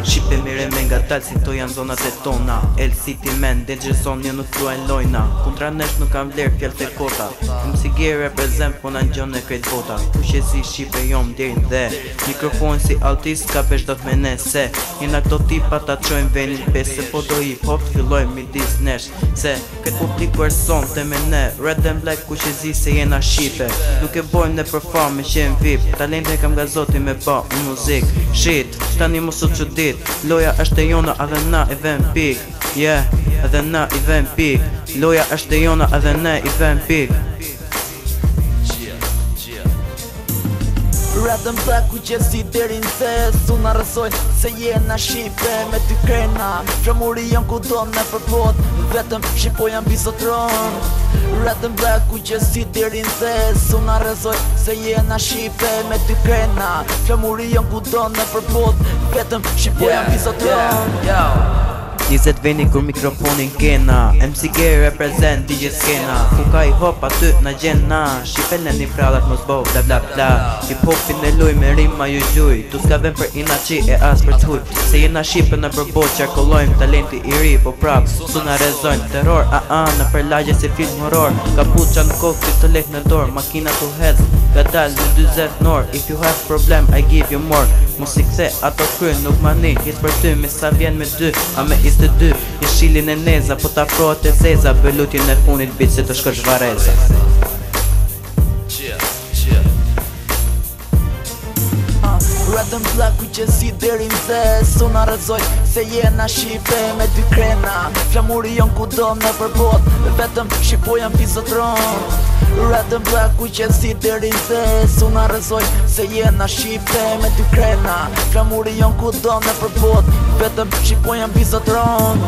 Shqipe mire me nga talë si to janë zonat e tona. El City men, Danger Zone një nuk luajn lojna. Kundra nesh nuk kam vlerë fjall të kota. MC Gear represent po na ngjon e krejt bota. Kush e si Shqipe jom deri dhe mikrofon si altist ka pesh dot me ne. Se jena këto tipa ta qojnë venin pes. Se po do hip hop fillojmë midis nesh. Se këtë publik person të me ne. Red and Black kush e zi se jena Shqipe. Nuk e bojmë ne për fam me qenë vip. Talente kam nga zoti me ba muzik. Shit, tani mos u çudit. Loja është e jona edhe na i vëm pik. Yeah, edhe na i vëm pik. Loja është e jona edhe na i vëm pik. Red and Black ku që si deri në thes. Unë arësoj se jena Shqipe me ty krena. Flamuri jon ku do në përbot. Vetëm Shqipo janë bisotron. Red and Black ku që si deri në thes. Unë arësoj se jena Shqipe me ty krena. Flamuri jon ku do në përbot. Vetëm Shqipo janë bisotron. 20 veni kur mikrofonin kena. MC Gear represent DJ skena. Ku ka i hop aty na gjena. Shqipen e një prallat mos bo bla bla bla. Hip hopin e luj me rima ju gjuj. Tu s'ka ven për inaci e as për t'huj. Se jena Shqipe në përbot qarkollojmë. Talenti i ri po prap su na rezojmë. Terror në përlagje si film horror. Kapuqa në kokë ti të lek në dorë. Makina tu hez ka dal në 20 nor. If you have problem I give you more. Musik the ato kryen nuk mani. Jes për ty me sa vjen me dy. A me is të dy je shilin e neza. Po ta frohet e zeza. Bëllutin e funit bit se të shkosh vareza. Red and Black ku që si deri në thes. Unë arëzoj se jena Shqipe me dy krena. Flamuri jon ku do në përbot. Vetëm Shqipo janë pisotron. Red and Black ku që si deri në thes. Unë arëzoj se jena Shqipe me dy krena. Flamuri jon ku do në përbot. Vetëm Shqipo janë pisotron.